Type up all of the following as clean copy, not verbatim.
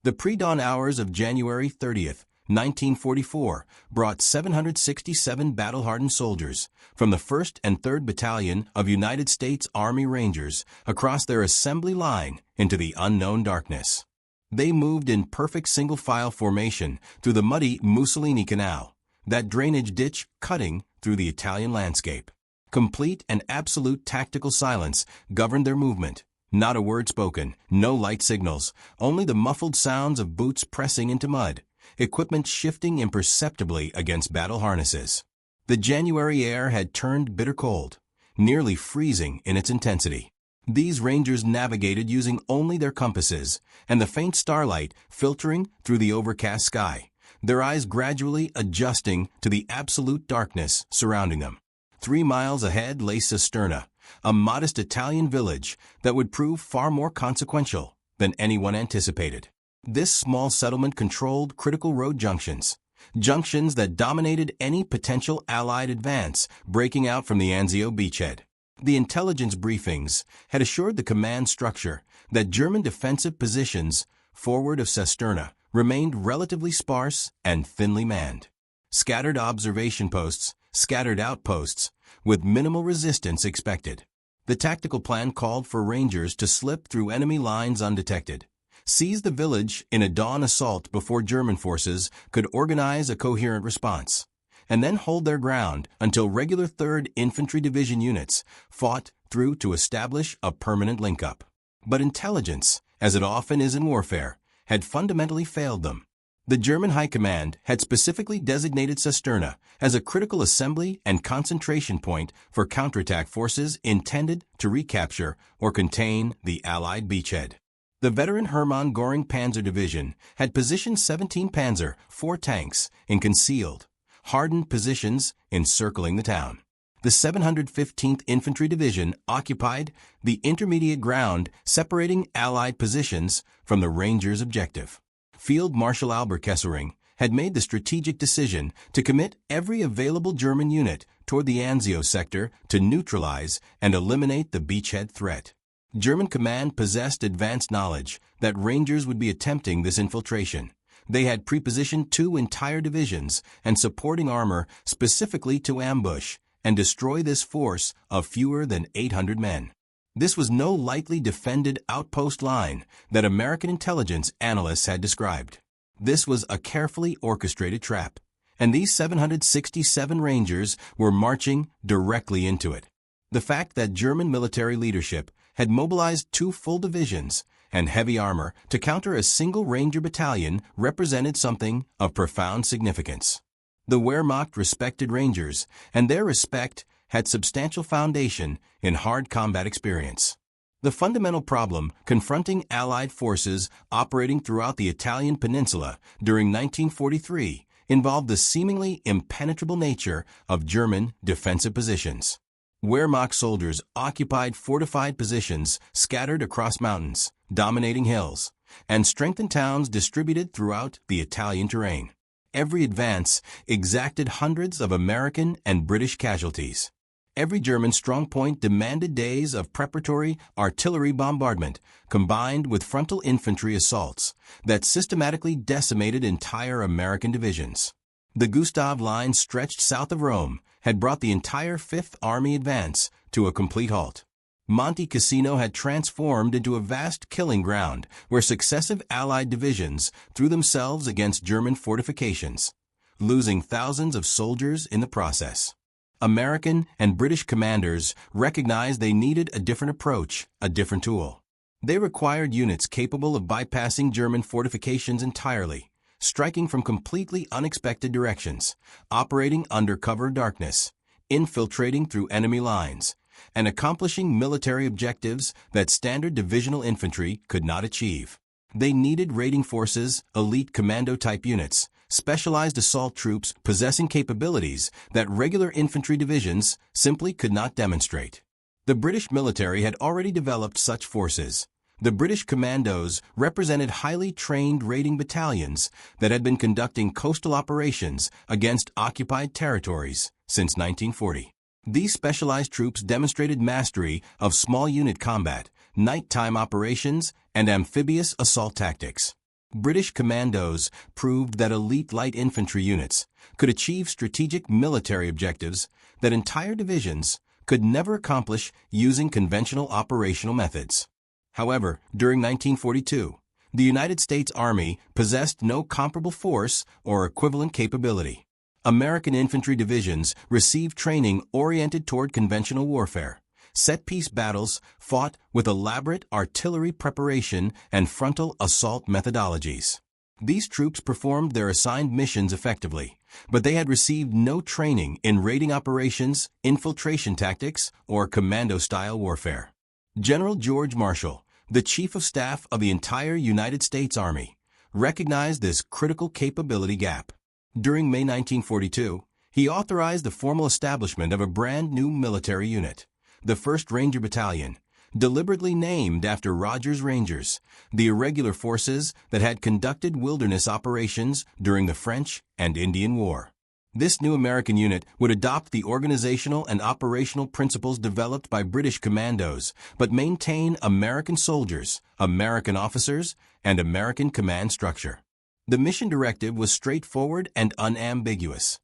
The pre-dawn hours of January 30th, 1944, brought 767 battle-hardened soldiers from the 1st and 3rd Battalion of United States Army Rangers across their assembly line into the unknown darkness. They moved in perfect single-file formation through the muddy Mussolini Canal, that drainage ditch cutting through the Italian landscape. Complete and absolute tactical silence governed their movement. Not a word spoken, no light signals, only the muffled sounds of boots pressing into mud, equipment shifting imperceptibly against battle harnesses. The January air had turned bitter cold, nearly freezing in its intensity. These Rangers navigated using only their compasses and the faint starlight filtering through the overcast sky, their eyes gradually adjusting to the absolute darkness surrounding them. 3 miles ahead lay Cisterna, a modest Italian village that would prove far more consequential than anyone anticipated. This small settlement controlled critical road junctions that dominated any potential Allied advance breaking out from the Anzio beachhead. The intelligence briefings had assured the command structure that German defensive positions forward of Cisterna remained relatively sparse and thinly manned. Scattered observation posts, scattered outposts, with minimal resistance expected. The tactical plan called for Rangers to slip through enemy lines undetected, seize the village in a dawn assault before German forces could organize a coherent response, and then hold their ground until regular 3rd Infantry Division units fought through to establish a permanent link-up. But intelligence, as it often is in warfare, had fundamentally failed them. The German High Command had specifically designated Cisterna as a critical assembly and concentration point for counterattack forces intended to recapture or contain the Allied beachhead. The veteran Hermann Göring Panzer Division had positioned 17 Panzer, 4 tanks, in concealed, hardened positions encircling the town. The 715th Infantry Division occupied the intermediate ground separating Allied positions from the Rangers' objective. Field Marshal Albert Kesselring had made the strategic decision to commit every available German unit toward the Anzio sector to neutralize and eliminate the beachhead threat. German command possessed advanced knowledge that Rangers would be attempting this infiltration. They had prepositioned 2 entire divisions and supporting armor specifically to ambush and destroy this force of fewer than 800 men. This was no lightly defended outpost line that American intelligence analysts had described. This was a carefully orchestrated trap, and these 767 Rangers were marching directly into it. The fact that German military leadership had mobilized 2 full divisions and heavy armor to counter a single Ranger battalion represented something of profound significance. The Wehrmacht respected Rangers, and their respect had substantial foundation in hard combat experience. The fundamental problem confronting Allied forces operating throughout the Italian peninsula during 1943 involved the seemingly impenetrable nature of German defensive positions. Wehrmacht soldiers occupied fortified positions scattered across mountains, dominating hills, and strengthened towns distributed throughout the Italian terrain. Every advance exacted hundreds of American and British casualties. Every German strongpoint demanded days of preparatory artillery bombardment combined with frontal infantry assaults that systematically decimated entire American divisions. The Gustav Line stretched south of Rome had brought the entire Fifth Army advance to a complete halt. Monte Cassino had transformed into a vast killing ground where successive Allied divisions threw themselves against German fortifications, losing thousands of soldiers in the process. American and British commanders recognized they needed a different approach, a different tool. They required units capable of bypassing German fortifications entirely, striking from completely unexpected directions, operating under cover of darkness, infiltrating through enemy lines, and accomplishing military objectives that standard divisional infantry could not achieve. They needed raiding forces, elite commando-type units, specialized assault troops possessing capabilities that regular infantry divisions simply could not demonstrate. The British military had already developed such forces. The British commandos represented highly trained raiding battalions that had been conducting coastal operations against occupied territories since 1940. These specialized troops demonstrated mastery of small unit combat, nighttime operations, and amphibious assault tactics. British commandos proved that elite light infantry units could achieve strategic military objectives that entire divisions could never accomplish using conventional operational methods. However, during 1942, the United States Army possessed no comparable force or equivalent capability. American infantry divisions received training oriented toward conventional warfare, set-piece battles fought with elaborate artillery preparation and frontal assault methodologies. These troops performed their assigned missions effectively, but they had received no training in raiding operations, infiltration tactics, or commando-style warfare. General George Marshall, the Chief of Staff of the entire United States Army, recognized this critical capability gap. During May 1942, he authorized the formal establishment of a brand new military unit, the 1st Ranger Battalion, deliberately named after Rogers Rangers, the irregular forces that had conducted wilderness operations during the French and Indian War. This new American unit would adopt the organizational and operational principles developed by British commandos, but maintain American soldiers, American officers, and American command structure. The mission directive was straightforward and unambiguous.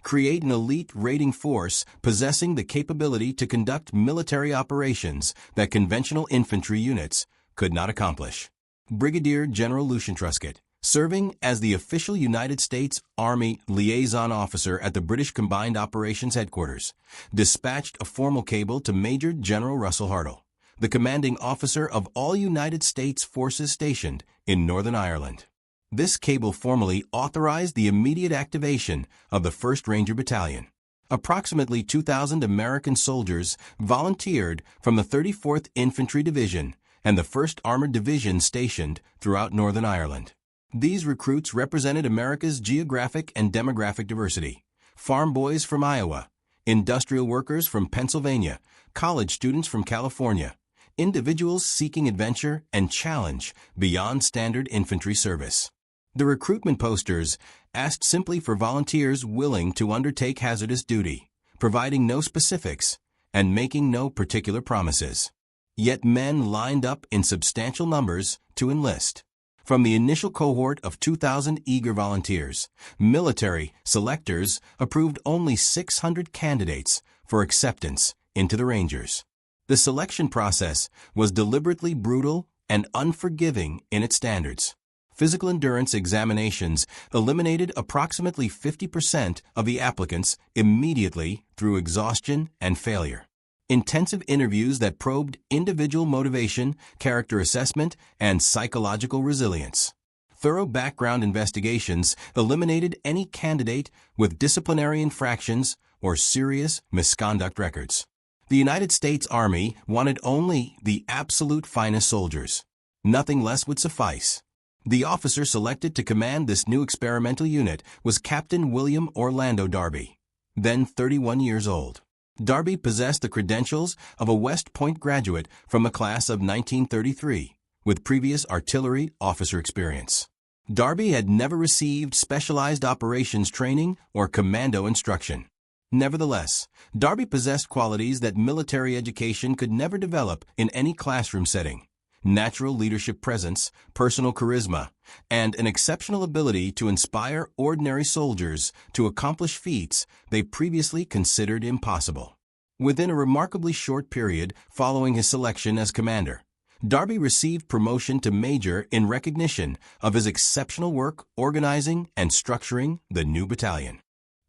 Create an elite raiding force possessing the capability to conduct military operations that conventional infantry units could not accomplish. Brigadier General Lucian Truscott, serving as the official United States Army liaison officer at the British Combined Operations Headquarters, dispatched a formal cable to Major General Russell Hartle, the commanding officer of all United States forces stationed in Northern Ireland. This cable formally authorized the immediate activation of the 1st Ranger Battalion. Approximately 2,000 American soldiers volunteered from the 34th Infantry Division and the 1st Armored Division stationed throughout Northern Ireland. These recruits represented America's geographic and demographic diversity: farm boys from Iowa, industrial workers from Pennsylvania, college students from California, individuals seeking adventure and challenge beyond standard infantry service. The recruitment posters asked simply for volunteers willing to undertake hazardous duty, providing no specifics and making no particular promises. Yet men lined up in substantial numbers to enlist. From the initial cohort of 2,000 eager volunteers, military selectors approved only 600 candidates for acceptance into the Rangers. The selection process was deliberately brutal and unforgiving in its standards. Physical endurance examinations eliminated approximately 50% of the applicants immediately through exhaustion and failure. Intensive interviews that probed individual motivation, character assessment, and psychological resilience. Thorough background investigations eliminated any candidate with disciplinary infractions or serious misconduct records. The United States Army wanted only the absolute finest soldiers. Nothing less would suffice. The officer selected to command this new experimental unit was Captain William Orlando Darby, then 31 years old. Darby possessed the credentials of a West Point graduate from the class of 1933, with previous artillery officer experience. Darby had never received specialized operations training or commando instruction. Nevertheless, Darby possessed qualities that military education could never develop in any classroom setting: natural leadership presence, personal charisma, and an exceptional ability to inspire ordinary soldiers to accomplish feats they previously considered impossible. Within a remarkably short period following his selection as commander, Darby received promotion to major in recognition of his exceptional work organizing and structuring the new battalion.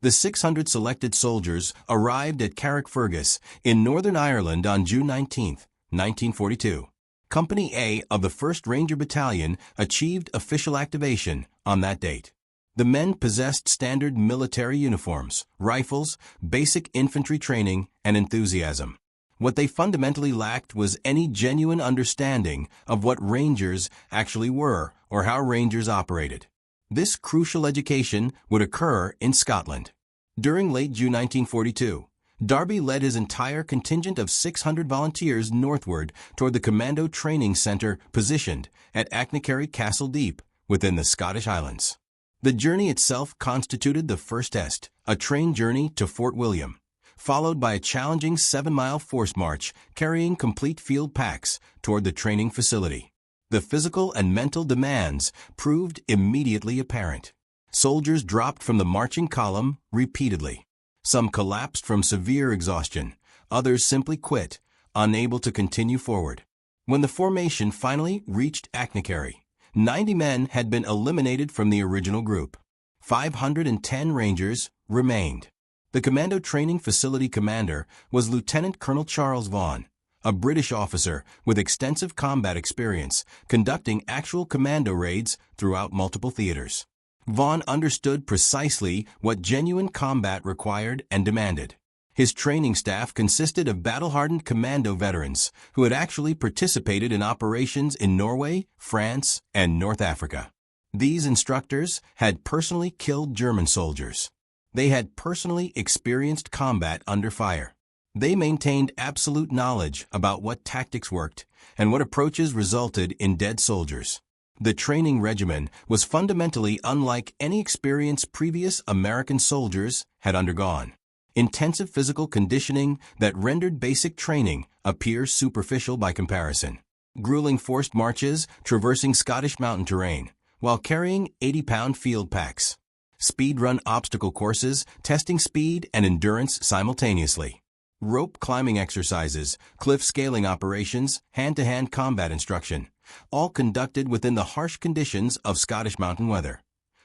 The 600 selected soldiers arrived at Carrickfergus in Northern Ireland on June 19, 1942. Company A of the 1st Ranger Battalion achieved official activation on that date. The men possessed standard military uniforms, rifles, basic infantry training, and enthusiasm. What they fundamentally lacked was any genuine understanding of what Rangers actually were or how Rangers operated. This crucial education would occur in Scotland. During late June 1942, Darby led his entire contingent of 600 volunteers northward toward the Commando Training Center positioned at Achnacarry Castle Dieppe within the Scottish Highlands. The journey itself constituted the first test, a train journey to Fort William, followed by a challenging 7-mile force march carrying complete field packs toward the training facility. The physical and mental demands proved immediately apparent. Soldiers dropped from the marching column repeatedly. Some collapsed from severe exhaustion. Others simply quit, unable to continue forward. When the formation finally reached Achnacarry, 90 men had been eliminated from the original group. 510 Rangers remained. The Commando Training Facility commander was Lieutenant Colonel Charles Vaughan, a British officer with extensive combat experience, conducting actual commando raids throughout multiple theaters. Vaughan understood precisely what genuine combat required and demanded. His training staff consisted of battle-hardened commando veterans who had actually participated in operations in Norway, France, and North Africa. These instructors had personally killed German soldiers. They had personally experienced combat under fire. They maintained absolute knowledge about what tactics worked and what approaches resulted in dead soldiers. The training regimen was fundamentally unlike any experience previous American soldiers had undergone. Intensive physical conditioning that rendered basic training appear superficial by comparison. Grueling forced marches traversing Scottish mountain terrain while carrying 80-pound field packs. Speed-run obstacle courses testing speed and endurance simultaneously. Rope climbing exercises, cliff scaling operations, hand-to-hand combat instruction, all conducted within the harsh conditions of Scottish mountain weather.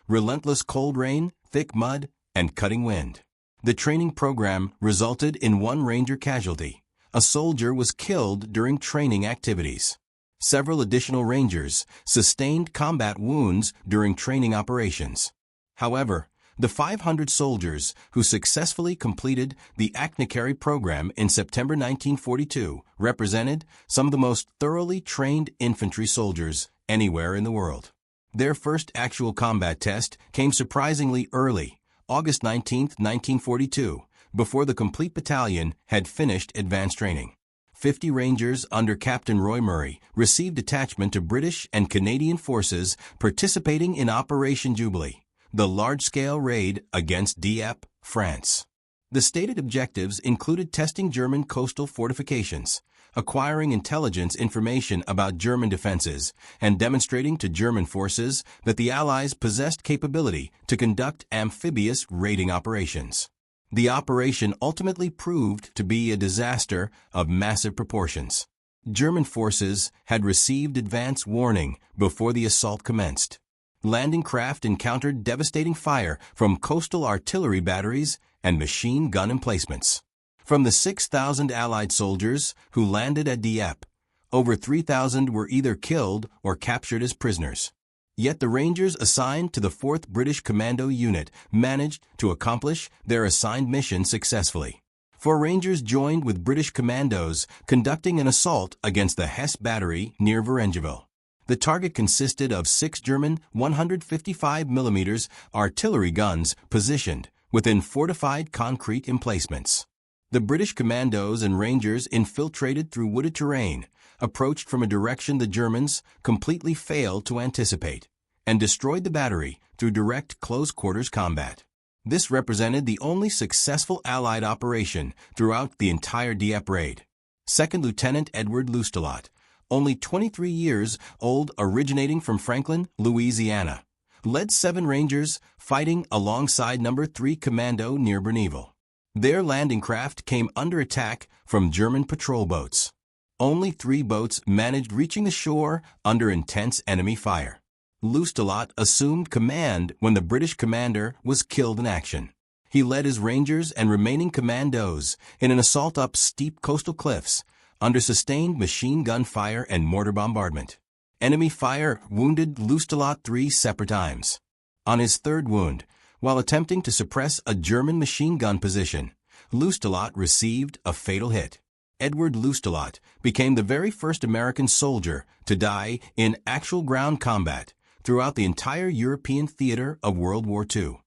Relentless cold rain, thick mud, and cutting wind. The training program resulted in one Ranger casualty. A soldier was killed during training activities. Several additional Rangers sustained combat wounds during training operations. However, the 500 soldiers who successfully completed the Achnacarry program in September 1942 represented some of the most thoroughly trained infantry soldiers anywhere in the world. Their first actual combat test came surprisingly early, August 19, 1942, before the complete battalion had finished advanced training. 50 Rangers under Captain Roy Murray received attachment to British and Canadian forces participating in Operation Jubilee, the large-scale raid against Dieppe, France. The stated objectives included testing German coastal fortifications, acquiring intelligence information about German defenses, and demonstrating to German forces that the Allies possessed capability to conduct amphibious raiding operations. The operation ultimately proved to be a disaster of massive proportions. German forces had received advance warning before the assault commenced. Landing craft encountered devastating fire from coastal artillery batteries and machine gun emplacements. From the 6,000 Allied soldiers who landed at Dieppe, over 3,000 were either killed or captured as prisoners. Yet the Rangers assigned to the 4th British Commando Unit managed to accomplish their assigned mission successfully. 4 Rangers joined with British commandos conducting an assault against the Hesse Battery near Varengeville. The target consisted of 6 German 155mm artillery guns positioned within fortified concrete emplacements. The British commandos and Rangers infiltrated through wooded terrain, approached from a direction the Germans completely failed to anticipate, and destroyed the battery through direct close-quarters combat. This represented the only successful Allied operation throughout the entire Dieppe raid. 2nd Lieutenant Edward Loustalot, only 23 years old, originating from Franklin, Louisiana, led 7 Rangers fighting alongside No. 3 Commando near Berneville. Their landing craft came under attack from German patrol boats. Only 3 boats managed reaching the shore under intense enemy fire. Loustalot assumed command when the British commander was killed in action. He led his Rangers and remaining commandos in an assault up steep coastal cliffs under sustained machine gun fire and mortar bombardment. Enemy fire wounded Loustalot 3 separate times. On his 3rd wound, while attempting to suppress a German machine gun position, Loustalot received a fatal hit. Edward Loustalot became the very first American soldier to die in actual ground combat throughout the entire European theater of World War II.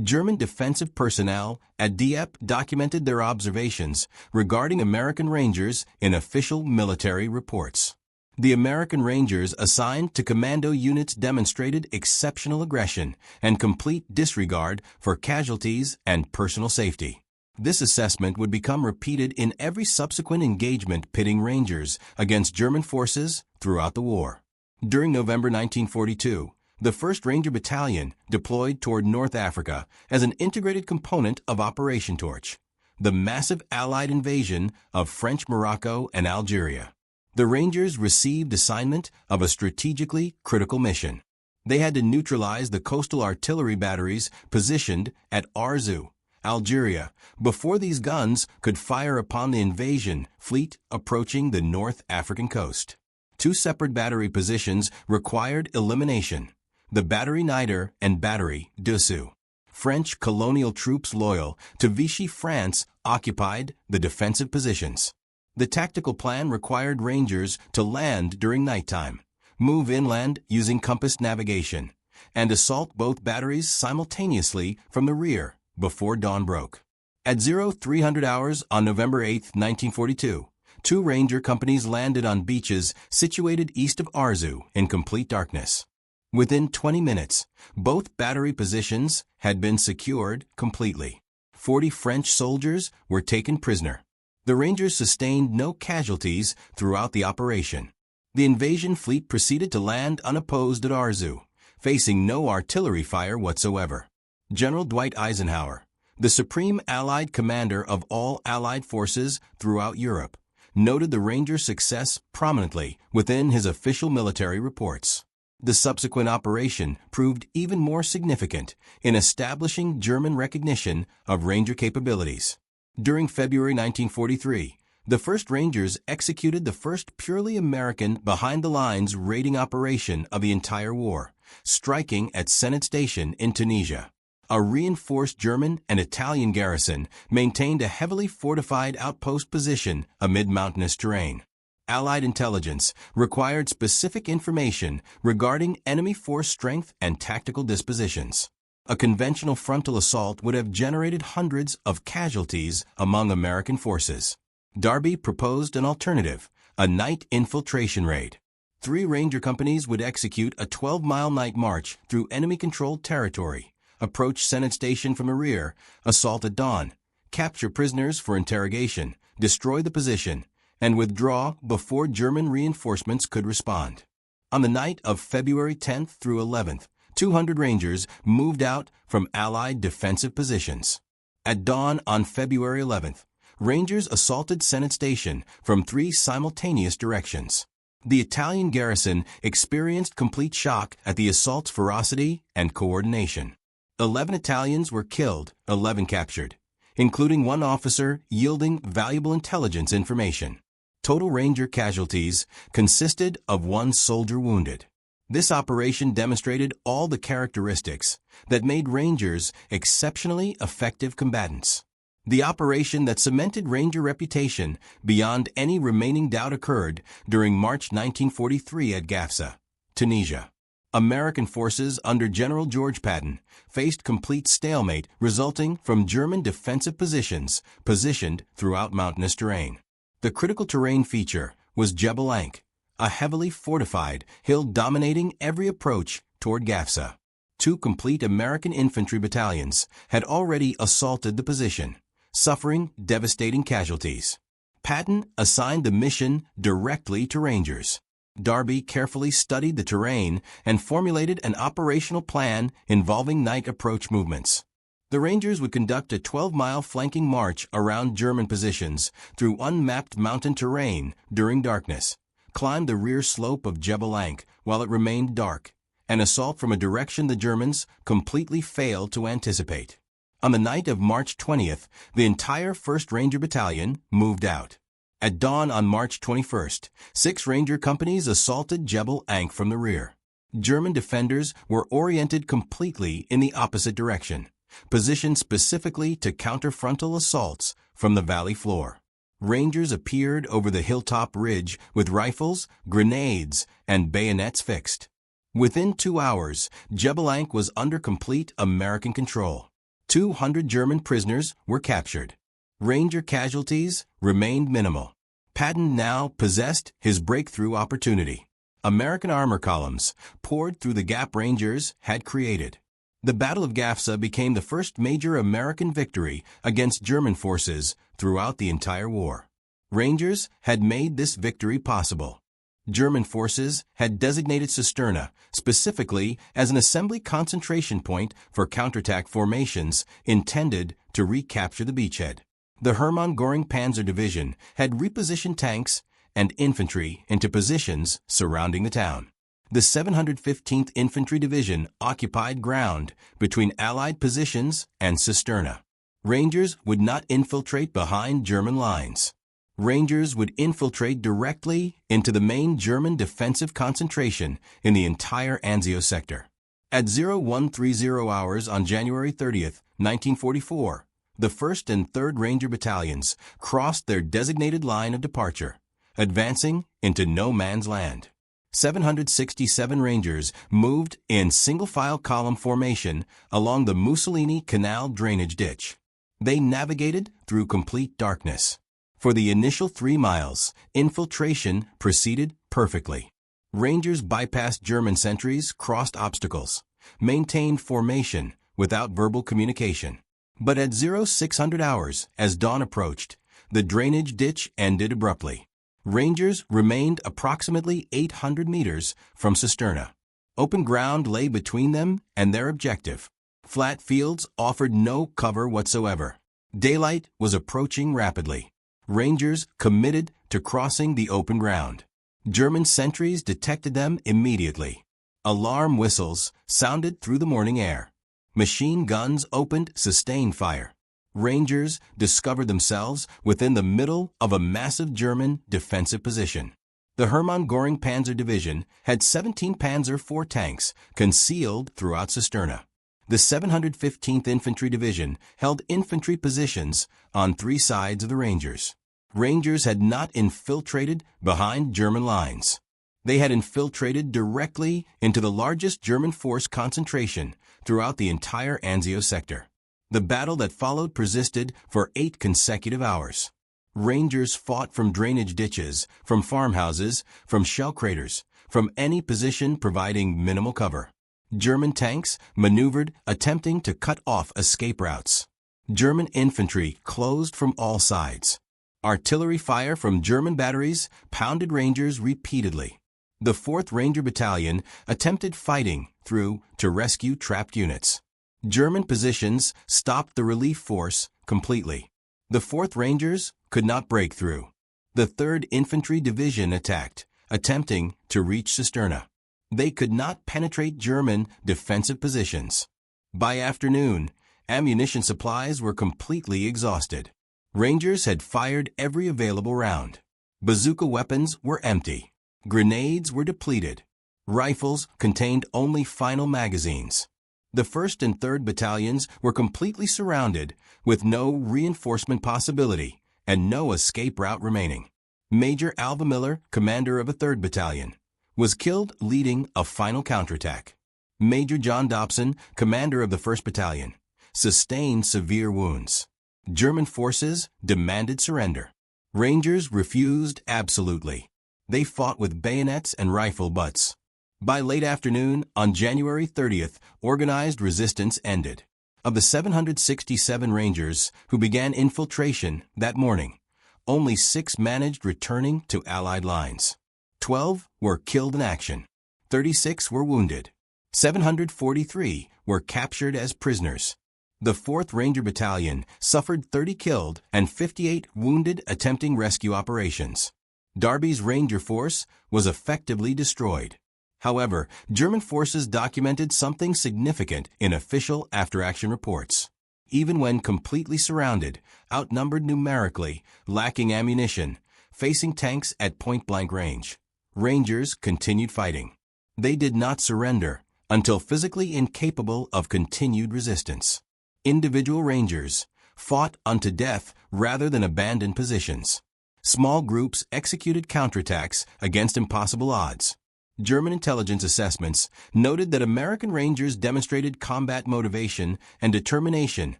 German defensive personnel at Dieppe documented their observations regarding American Rangers in official military reports. The American Rangers assigned to commando units demonstrated exceptional aggression and complete disregard for casualties and personal safety. This assessment would become repeated in every subsequent engagement pitting Rangers against German forces throughout the war. During November 1942, the 1st Ranger Battalion deployed toward North Africa as an integrated component of Operation Torch, the massive Allied invasion of French Morocco and Algeria. The Rangers received assignment of a strategically critical mission. They had to neutralize the coastal artillery batteries positioned at Arzew, Algeria, before these guns could fire upon the invasion fleet approaching the North African coast. 2 separate battery positions required elimination: the Battery Nider and Battery Dessous. French colonial troops loyal to Vichy France occupied the defensive positions. The tactical plan required Rangers to land during nighttime, move inland using compass navigation, and assault both batteries simultaneously from the rear before dawn broke. At 0300 hours on November 8, 1942, 2 Ranger companies landed on beaches situated east of Arzew in complete darkness. Within 20 minutes, both battery positions had been secured completely. 40 French soldiers were taken prisoner. The Rangers sustained no casualties throughout the operation. The invasion fleet proceeded to land unopposed at Arzew, facing no artillery fire whatsoever. General Dwight Eisenhower, the supreme Allied commander of all Allied forces throughout Europe, noted the Ranger success prominently within his official military reports. The subsequent operation proved even more significant in establishing German recognition of Ranger capabilities. During February 1943, the 1st Rangers executed the first purely American behind-the-lines raiding operation of the entire war, striking at Senat Station in Tunisia. A reinforced German and Italian garrison maintained a heavily fortified outpost position amid mountainous terrain. Allied intelligence required specific information regarding enemy force strength and tactical dispositions. A conventional frontal assault would have generated hundreds of casualties among American forces. Darby proposed an alternative, a night infiltration raid. 3 Ranger companies would execute a 12-mile night march through enemy-controlled territory, approach Senat Station from the rear, assault at dawn, capture prisoners for interrogation, destroy the position, and withdraw before German reinforcements could respond. On the night of February 10th through 11th, 200 Rangers moved out from Allied defensive positions. At dawn on February 11th, Rangers assaulted Senat Station from 3 simultaneous directions. The Italian garrison experienced complete shock at the assault's ferocity and coordination. 11 Italians were killed, 11 captured, including 1 officer yielding valuable intelligence information. Total Ranger casualties consisted of 1 soldier wounded. This operation demonstrated all the characteristics that made Rangers exceptionally effective combatants. The operation that cemented Ranger reputation beyond any remaining doubt occurred during March 1943 at Gafsa, Tunisia. American forces under General George Patton faced complete stalemate resulting from German defensive positions positioned throughout mountainous terrain. The critical terrain feature was Jebel Ankh, a heavily fortified hill dominating every approach toward Gafsa. 2 complete American infantry battalions had already assaulted the position, suffering devastating casualties. Patton assigned the mission directly to Rangers. Darby carefully studied the terrain and formulated an operational plan involving night approach movements. The Rangers would conduct a 12-mile flanking march around German positions through unmapped mountain terrain during darkness, climb the rear slope of Jebel Ankh while it remained dark, and assault from a direction the Germans completely failed to anticipate. On the night of March 20th, the entire 1st Ranger Battalion moved out. At dawn on March 21st, 6 Ranger companies assaulted Jebel Ankh from the rear. German defenders were oriented completely in the opposite direction, positioned specifically to counter frontal assaults from the valley floor. Rangers appeared over the hilltop ridge with rifles, grenades, and bayonets fixed. Within 2 hours, Jebel Ankh was under complete American control. 200 German prisoners were captured. Ranger casualties remained minimal. Patton now possessed his breakthrough opportunity. American armor columns poured through the gap Rangers had created. The Battle of Gafsa became the first major American victory against German forces throughout the entire war. Rangers had made this victory possible. German forces had designated Cisterna specifically as an assembly concentration point for counterattack formations intended to recapture the beachhead. The Hermann Göring Panzer Division had repositioned tanks and infantry into positions surrounding the town. The 715th Infantry Division occupied ground between Allied positions and Cisterna. Rangers would not infiltrate behind German lines. Rangers would infiltrate directly into the main German defensive concentration in the entire Anzio sector. At 0130 hours on January 30th, 1944, the 1st and 3rd Ranger Battalions crossed their designated line of departure, advancing into no man's land. 767 Rangers moved in single-file column formation along the Mussolini Canal drainage ditch. They navigated through complete darkness. For the initial 3 miles, infiltration proceeded perfectly. Rangers bypassed German sentries, crossed obstacles, maintained formation without verbal communication. But at 0600 hours, as dawn approached, the drainage ditch ended abruptly. Rangers remained approximately 800 meters from Cisterna. Open ground lay between them and their objective. Flat fields offered no cover whatsoever. Daylight was approaching rapidly. Rangers committed to crossing the open ground. German sentries detected them immediately. Alarm whistles sounded through the morning air. Machine guns opened sustained fire. Rangers discovered themselves within the middle of a massive German defensive position. The Hermann Göring Panzer Division had 17 Panzer IV tanks concealed throughout Cisterna. The 715th Infantry Division held infantry positions on 3 sides of the Rangers. Rangers had not infiltrated behind German lines. They had infiltrated directly into the largest German force concentration throughout the entire Anzio sector. The battle that followed persisted for 8 consecutive hours. Rangers fought from drainage ditches, from farmhouses, from shell craters, from any position providing minimal cover. German tanks maneuvered, attempting to cut off escape routes. German infantry closed from all sides. Artillery fire from German batteries pounded Rangers repeatedly. The 4th Ranger Battalion attempted fighting through to rescue trapped units. German positions stopped the relief force completely. The 4th Rangers could not break through. The 3rd Infantry Division attacked, attempting to reach Cisterna. They could not penetrate German defensive positions. By afternoon, ammunition supplies were completely exhausted. Rangers had fired every available round. Bazooka weapons were empty. Grenades were depleted. Rifles contained only final magazines. The 1st and 3rd Battalions were completely surrounded with no reinforcement possibility and no escape route remaining. Major Alva Miller, commander of a 3rd Battalion, was killed leading a final counterattack. Major John Dobson, commander of the 1st Battalion, sustained severe wounds. German forces demanded surrender. Rangers refused absolutely. They fought with bayonets and rifle butts. By late afternoon, on January 30th, organized resistance ended. Of the 767 Rangers who began infiltration that morning, only 6 managed returning to Allied lines. 12 were killed in action. 36 were wounded. 743 were captured as prisoners. The 4th Ranger Battalion suffered 30 killed and 58 wounded attempting rescue operations. Derby's Ranger force was effectively destroyed. However, German forces documented something significant in official after-action reports. Even when completely surrounded, outnumbered numerically, lacking ammunition, facing tanks at point-blank range, Rangers continued fighting. They did not surrender until physically incapable of continued resistance. Individual Rangers fought unto death rather than abandon positions. Small groups executed counterattacks against impossible odds. German intelligence assessments noted that American Rangers demonstrated combat motivation and determination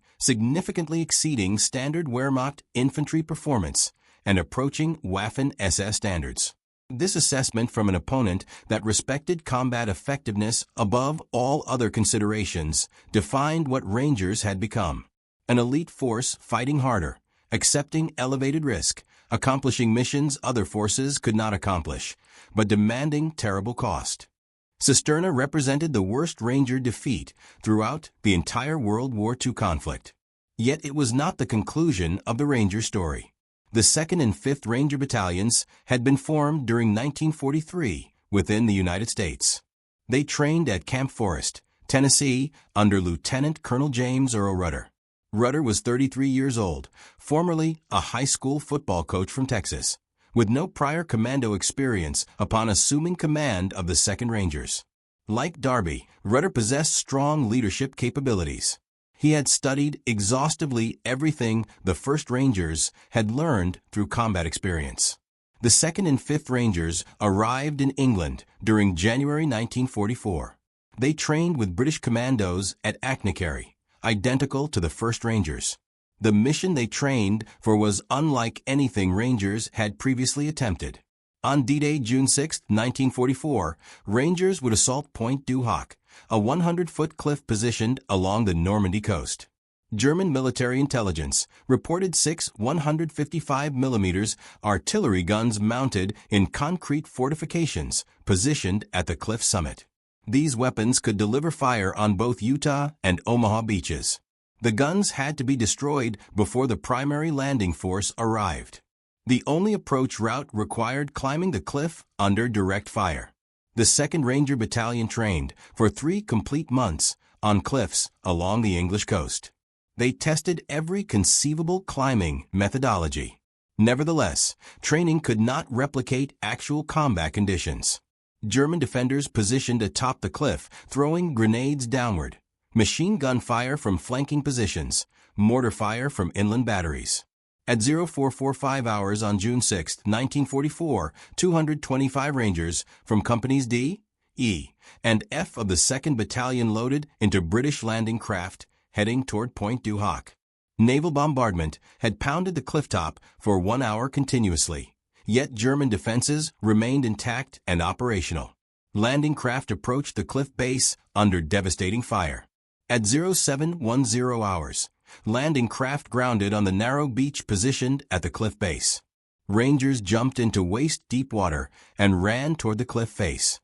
significantly exceeding standard Wehrmacht infantry performance and approaching Waffen-SS standards. This assessment from an opponent that respected combat effectiveness above all other considerations defined what Rangers had become: an elite force fighting harder, accepting elevated risk, accomplishing missions other forces could not accomplish, but demanding terrible cost. Cisterna represented the worst Ranger defeat throughout the entire World War II conflict. Yet it was not the conclusion of the Ranger story. The 2nd and 5th Ranger Battalions had been formed during 1943 within the United States. They trained at Camp Forest, Tennessee, under Lieutenant Colonel James Earl Rudder. Rudder was 33 years old, formerly a high school football coach from Texas, with no prior commando experience upon assuming command of the 2nd Rangers. Like Darby, Rudder possessed strong leadership capabilities. He had studied exhaustively everything the 1st Rangers had learned through combat experience. The 2nd and 5th Rangers arrived in England during January 1944. They trained with British commandos at Achnacarry, identical to the 1st Rangers. The mission they trained for was unlike anything Rangers had previously attempted. On D-Day, June 6, 1944, Rangers would assault Pointe du Hoc, a 100-foot cliff positioned along the Normandy coast. German military intelligence reported 6 155mm artillery guns mounted in concrete fortifications positioned at the cliff summit. These weapons could deliver fire on both Utah and Omaha beaches. The guns had to be destroyed before the primary landing force arrived. The only approach route required climbing the cliff under direct fire. The 2nd Ranger Battalion trained for 3 complete months on cliffs along the English coast. They tested every conceivable climbing methodology. Nevertheless, training could not replicate actual combat conditions. German defenders positioned atop the cliff, throwing grenades downward, machine gun fire from flanking positions, mortar fire from inland batteries. At 0445 hours on June 6, 1944, 225 Rangers from Companies D, E, and F of the 2nd Battalion loaded into British landing craft, heading toward Pointe du Hoc. Naval bombardment had pounded the clifftop for 1 hour continuously, yet German defenses remained intact and operational. Landing craft approached the cliff base under devastating fire. At 0710 hours, landing craft grounded on the narrow beach positioned at the cliff base. Rangers jumped into waist-deep water and ran toward the cliff face.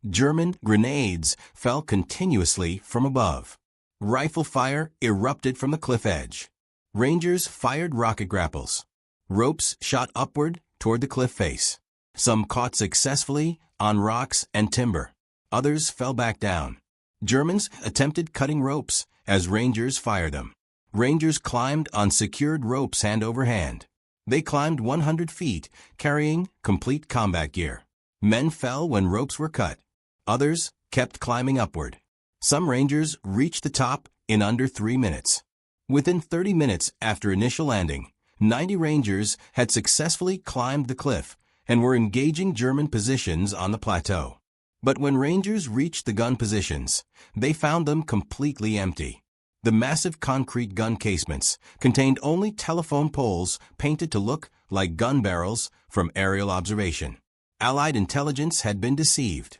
German grenades fell continuously from above. Rifle fire erupted from the cliff edge. Rangers fired rocket grapples. Ropes shot upward toward the cliff face. Some caught successfully on rocks and timber. Others fell back down. Germans attempted cutting ropes as Rangers fired them. Rangers climbed on secured ropes hand over hand. They climbed 100 feet, carrying complete combat gear. Men fell when ropes were cut. Others kept climbing upward. Some Rangers reached the top in under 3 minutes. Within 30 minutes after initial landing, 90 Rangers had successfully climbed the cliff and were engaging German positions on the plateau. But when Rangers reached the gun positions, they found them completely empty. The massive concrete gun casements contained only telephone poles painted to look like gun barrels from aerial observation. Allied intelligence had been deceived.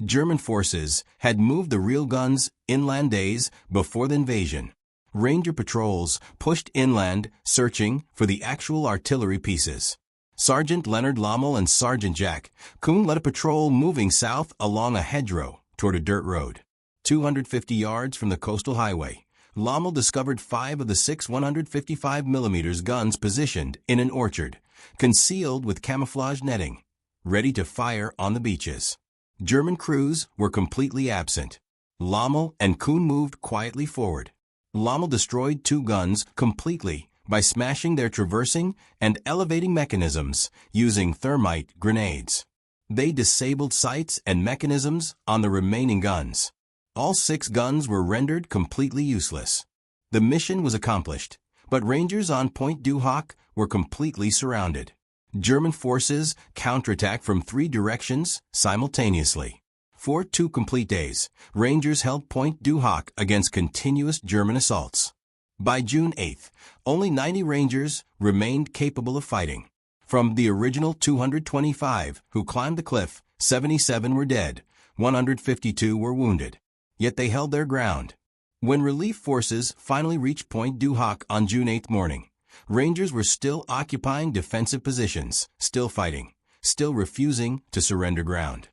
German forces had moved the real guns inland days before the invasion. Ranger patrols pushed inland, searching for the actual artillery pieces. Sergeant Leonard Lommel and Sergeant Jack Kuhn led a patrol moving south along a hedgerow toward a dirt road. 250 yards from the coastal highway, Lommel discovered 5 of the 6 155mm guns positioned in an orchard, concealed with camouflage netting, ready to fire on the beaches. German crews were completely absent. Lommel and Kuhn moved quietly forward. Lommel destroyed 2 guns completely by smashing their traversing and elevating mechanisms using thermite grenades. They disabled sights and mechanisms on the remaining guns. All 6 guns were rendered completely useless. The mission was accomplished, but Rangers on Pointe du Hoc were completely surrounded. German forces counterattacked from 3 directions simultaneously. For 2 complete days, Rangers held Pointe du Hoc against continuous German assaults. By June 8th, only 90 Rangers remained capable of fighting. From the original 225 who climbed the cliff, 77 were dead, 152 were wounded. Yet they held their ground. When relief forces finally reached Pointe du Hoc on June 8th morning, Rangers were still occupying defensive positions, still fighting, still refusing to surrender ground.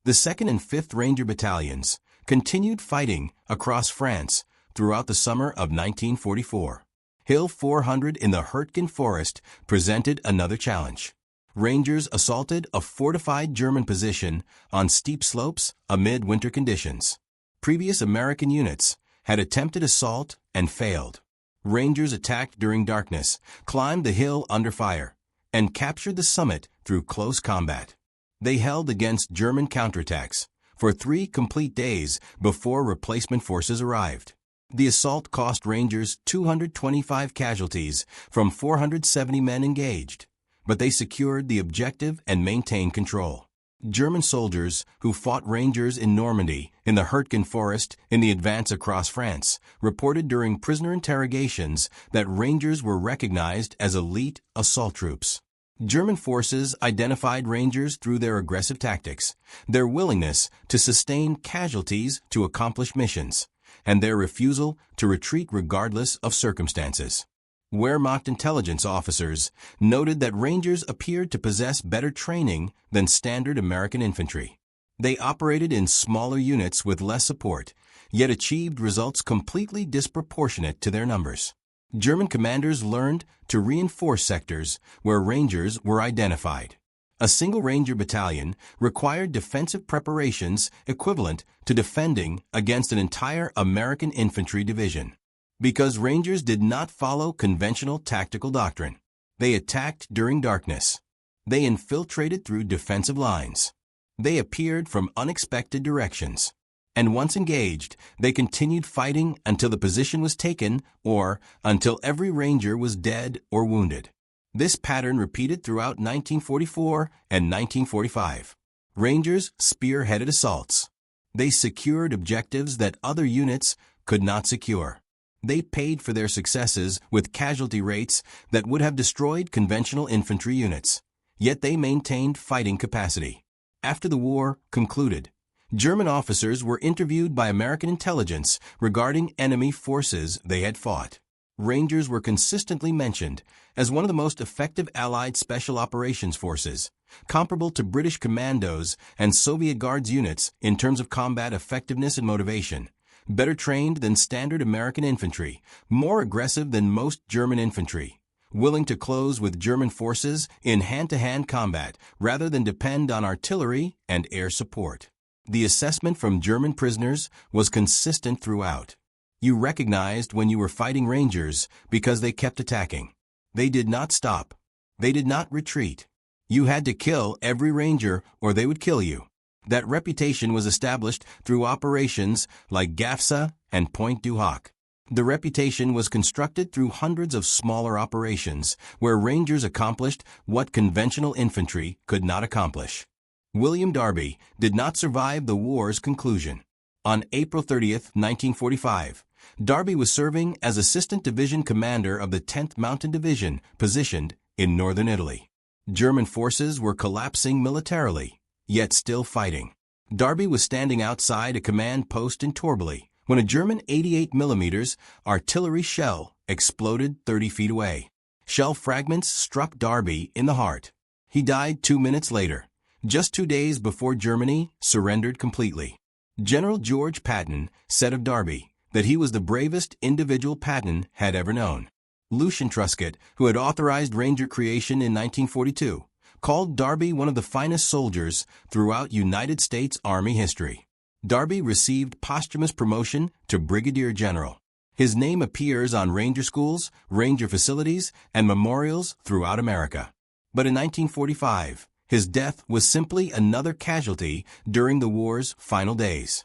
The 2nd and 5th Ranger Battalions continued fighting across France throughout the summer of 1944. Hill 400 in the Hürtgen Forest presented another challenge. Rangers assaulted a fortified German position on steep slopes amid winter conditions. Previous American units had attempted assault and failed. Rangers attacked during darkness, climbed the hill under fire, and captured the summit through close combat. They held against German counterattacks for 3 complete days before replacement forces arrived. The assault cost Rangers 225 casualties from 470 men engaged, but they secured the objective and maintained control. German soldiers who fought Rangers in Normandy, in the Hürtgen Forest, in the advance across France, reported during prisoner interrogations that Rangers were recognized as elite assault troops. German forces identified Rangers through their aggressive tactics, their willingness to sustain casualties to accomplish missions, and their refusal to retreat regardless of circumstances. Wehrmacht intelligence officers noted that Rangers appeared to possess better training than standard American infantry. They operated in smaller units with less support, yet achieved results completely disproportionate to their numbers. German commanders learned to reinforce sectors where Rangers were identified. A single Ranger battalion required defensive preparations equivalent to defending against an entire American infantry division. Because Rangers did not follow conventional tactical doctrine, they attacked during darkness. They infiltrated through defensive lines. They appeared from unexpected directions. And once engaged, they continued fighting until the position was taken or until every Ranger was dead or wounded. This pattern repeated throughout 1944 and 1945. Rangers spearheaded assaults. They secured objectives that other units could not secure. They paid for their successes with casualty rates that would have destroyed conventional infantry units, yet they maintained fighting capacity. After the war concluded, German officers were interviewed by American intelligence regarding enemy forces they had fought. Rangers were consistently mentioned as one of the most effective Allied Special Operations Forces, comparable to British commandos and Soviet Guards units in terms of combat effectiveness and motivation. Better trained than standard American infantry, more aggressive than most German infantry, willing to close with German forces in hand-to-hand combat rather than depend on artillery and air support. The assessment from German prisoners was consistent throughout. You recognized when you were fighting Rangers because they kept attacking. They did not stop. They did not retreat. You had to kill every Ranger or they would kill you. That reputation was established through operations like GAFSA and Pointe du Hoc. The reputation was constructed through hundreds of smaller operations where Rangers accomplished what conventional infantry could not accomplish. William Darby did not survive the war's conclusion. On April 30, 1945, Darby was serving as Assistant Division Commander of the 10th Mountain Division, positioned in northern Italy. German forces were collapsing militarily, yet still fighting. Darby was standing outside a command post in Torboli when a German 88mm artillery shell exploded 30 feet away. Shell fragments struck Darby in the heart. He died 2 minutes later, just 2 days before Germany surrendered completely. General George Patton said of Darby that he was the bravest individual Patton had ever known. Lucian Truscott, who had authorized Ranger creation in 1942, called Darby one of the finest soldiers throughout United States Army history. Darby received posthumous promotion to Brigadier General. His name appears on Ranger schools, Ranger facilities, and memorials throughout America. But in 1945, his death was simply another casualty during the war's final days.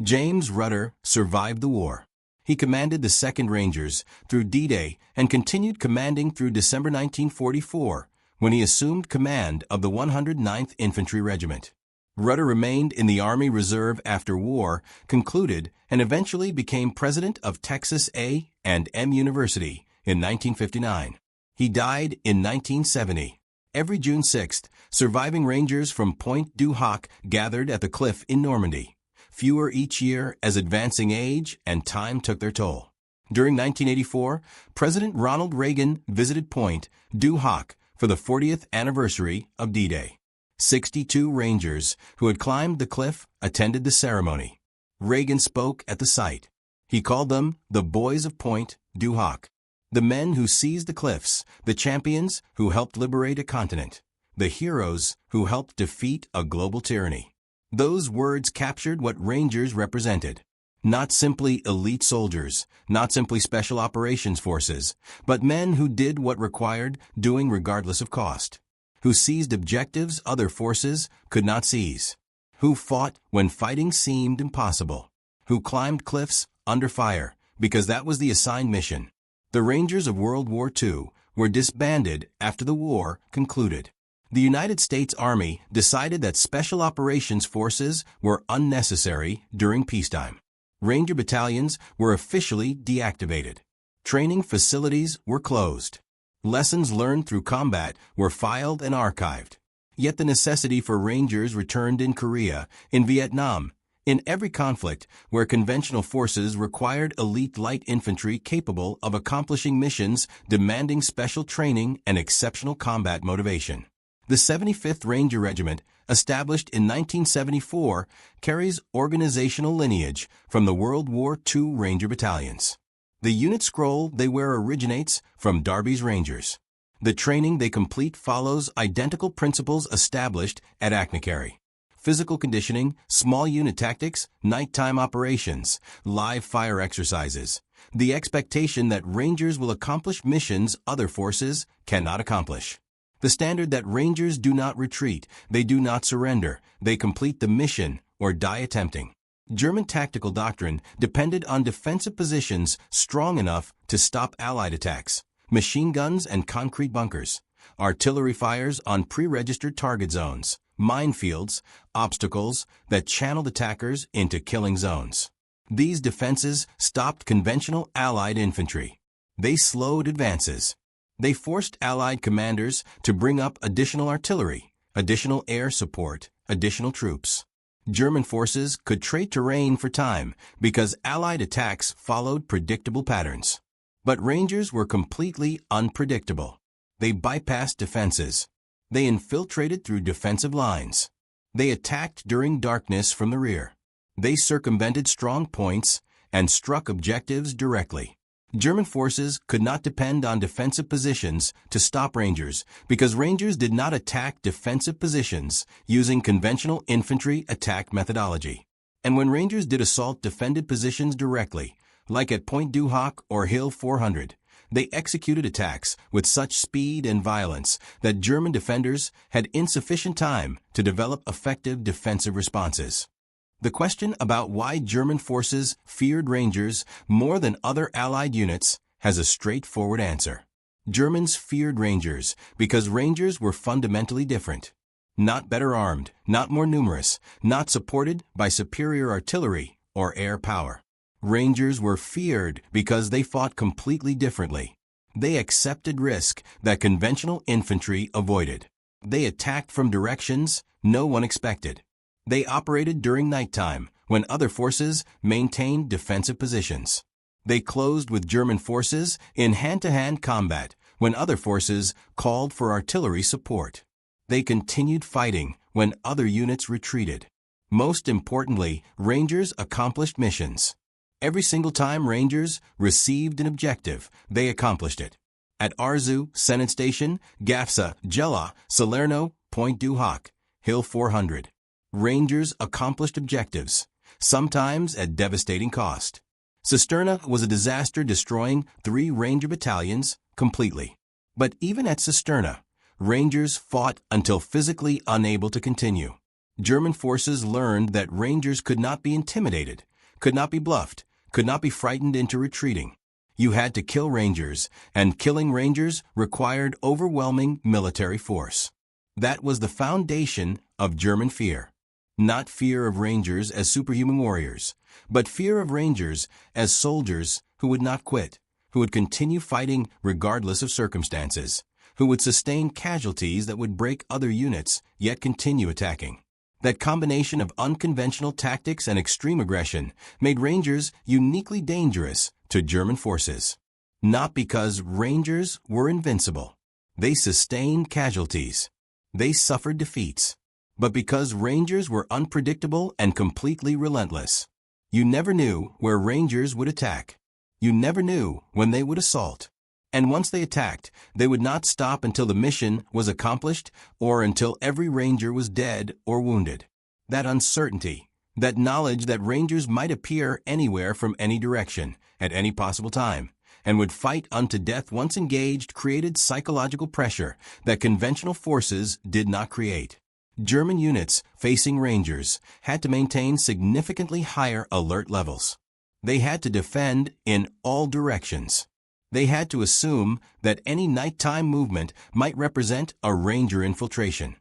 James Rutter survived the war. He commanded the 2nd Rangers through D-Day and continued commanding through December 1944, when he assumed command of the 109th Infantry Regiment. Rutter remained in the Army Reserve after war concluded and eventually became president of Texas A&M University in 1959. He died in 1970. Every June 6th, surviving Rangers from Pointe du Hoc gathered at the cliff in Normandy. Fewer each year as advancing age and time took their toll. During 1984, President Ronald Reagan visited Pointe du Hoc for the 40th anniversary of D-Day. 62 Rangers who had climbed the cliff attended the ceremony. Reagan spoke at the site. He called them the Boys of Pointe du Hoc, the men who seized the cliffs, the champions who helped liberate a continent, the heroes who helped defeat a global tyranny. Those words captured what Rangers represented. Not simply elite soldiers, not simply special operations forces, but men who did what required doing regardless of cost, who seized objectives other forces could not seize, who fought when fighting seemed impossible, who climbed cliffs under fire because that was the assigned mission. The Rangers of World War II were disbanded after the war concluded. The United States Army decided that special operations forces were unnecessary during peacetime. Ranger battalions were officially deactivated. Training facilities were closed. Lessons learned through combat were filed and archived. Yet the necessity for Rangers returned in Korea, in Vietnam, in every conflict where conventional forces required elite light infantry capable of accomplishing missions demanding special training and exceptional combat motivation. The 75th Ranger Regiment, established in 1974, carries organizational lineage from the World War II Ranger battalions. The unit scroll they wear originates from Darby's Rangers. The training they complete follows identical principles established at Achnacarry. Physical conditioning, small unit tactics, nighttime operations, live fire exercises. The expectation that Rangers will accomplish missions other forces cannot accomplish. The standard that Rangers do not retreat, they do not surrender, they complete the mission or die attempting. German tactical doctrine depended on defensive positions strong enough to stop Allied attacks, machine guns and concrete bunkers, artillery fires on pre-registered target zones, minefields, obstacles that channeled attackers into killing zones. These defenses stopped conventional Allied infantry. They slowed advances. They forced Allied commanders to bring up additional artillery, additional air support, additional troops. German forces could trade terrain for time because Allied attacks followed predictable patterns. But Rangers were completely unpredictable. They bypassed defenses. They infiltrated through defensive lines. They attacked during darkness from the rear. They circumvented strong points and struck objectives directly. German forces could not depend on defensive positions to stop Rangers because Rangers did not attack defensive positions using conventional infantry attack methodology. And when Rangers did assault defended positions directly, like at Pointe du Hoc or Hill 400, they executed attacks with such speed and violence that German defenders had insufficient time to develop effective defensive responses. The question about why German forces feared Rangers more than other Allied units has a straightforward answer. Germans feared Rangers because Rangers were fundamentally different. Not better armed, not more numerous, not supported by superior artillery or air power. Rangers were feared because they fought completely differently. They accepted risk that conventional infantry avoided. They attacked from directions no one expected. They operated during nighttime, when other forces maintained defensive positions. They closed with German forces in hand-to-hand combat, when other forces called for artillery support. They continued fighting when other units retreated. Most importantly, Rangers accomplished missions. Every single time Rangers received an objective, they accomplished it. At Arzew, Senate Station, Gafsa, Gela, Salerno, Pointe du Hoc, Hill 400. Rangers accomplished objectives, sometimes at devastating cost. Cisterna was a disaster, destroying 3 Ranger battalions completely. But even at Cisterna, Rangers fought until physically unable to continue. German forces learned that Rangers could not be intimidated, could not be bluffed, could not be frightened into retreating. You had to kill Rangers, and killing Rangers required overwhelming military force. That was the foundation of German fear. Not fear of Rangers as superhuman warriors, but fear of Rangers as soldiers who would not quit, who would continue fighting regardless of circumstances, who would sustain casualties that would break other units, yet continue attacking. That combination of unconventional tactics and extreme aggression made Rangers uniquely dangerous to German forces. Not because Rangers were invincible. They sustained casualties. They suffered defeats. But because Rangers were unpredictable and completely relentless. You never knew where Rangers would attack. You never knew when they would assault. And once they attacked, they would not stop until the mission was accomplished or until every Ranger was dead or wounded. That uncertainty, that knowledge that Rangers might appear anywhere from any direction, at any possible time, and would fight unto death once engaged created psychological pressure that conventional forces did not create. German units facing Rangers had to maintain significantly higher alert levels. They had to defend in all directions. They had to assume that any nighttime movement might represent a Ranger infiltration.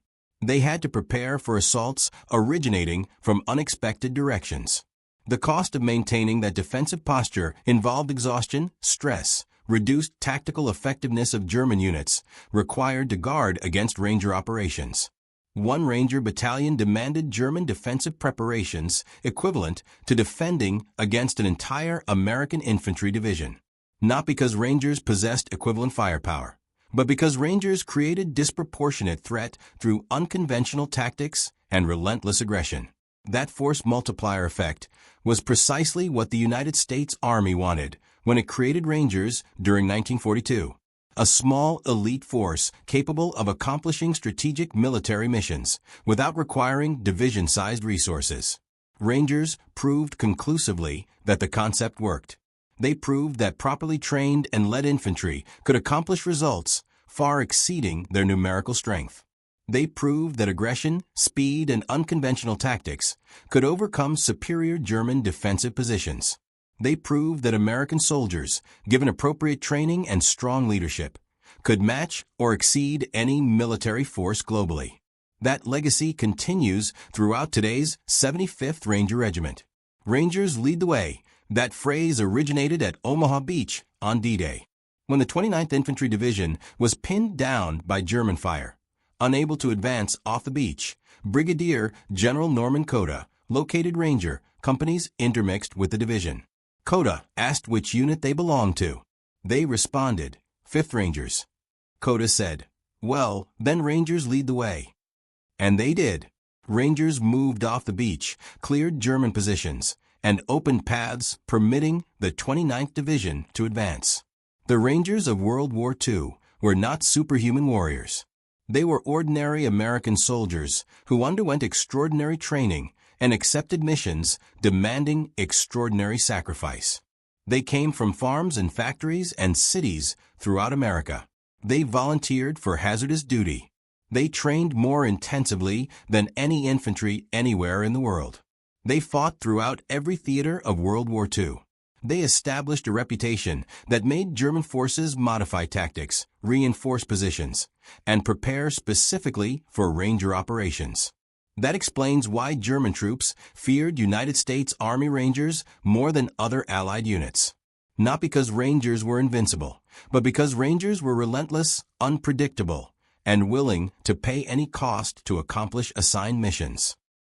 They had to prepare for assaults originating from unexpected directions. The cost of maintaining that defensive posture involved exhaustion, stress, reduced tactical effectiveness of German units, required to guard against Ranger operations. One Ranger battalion demanded German defensive preparations equivalent to defending against an entire American infantry division. Not because Rangers possessed equivalent firepower, but because Rangers created disproportionate threat through unconventional tactics and relentless aggression. That force multiplier effect was precisely what the United States Army wanted when it created Rangers during 1942. A small elite force capable of accomplishing strategic military missions without requiring division-sized resources. Rangers proved conclusively that the concept worked. They proved that properly trained and led infantry could accomplish results far exceeding their numerical strength. They proved that aggression, speed, and unconventional tactics could overcome superior German defensive positions. They proved that American soldiers, given appropriate training and strong leadership, could match or exceed any military force globally. That legacy continues throughout today's 75th Ranger Regiment. Rangers lead the way. That phrase originated at Omaha Beach on D-Day, when the 29th Infantry Division was pinned down by German fire. Unable to advance off the beach, Brigadier General Norman Cota located Ranger companies intermixed with the division. Cota asked which unit they belonged to. They responded, 5th Rangers. Cota said, "Well, then Rangers lead the way." And they did. Rangers moved off the beach, cleared German positions, and opened paths permitting the 29th Division to advance. The Rangers of World War II were not superhuman warriors. They were ordinary American soldiers who underwent extraordinary training and accepted missions demanding extraordinary sacrifice. They came from farms and factories and cities throughout America. They volunteered for hazardous duty. They trained more intensively than any infantry anywhere in the world. They fought throughout every theater of World War II. They established a reputation that made German forces modify tactics, reinforce positions, and prepare specifically for Ranger operations. That explains why German troops feared United States Army Rangers more than other Allied units. Not because Rangers were invincible, but because Rangers were relentless, unpredictable, and willing to pay any cost to accomplish assigned missions.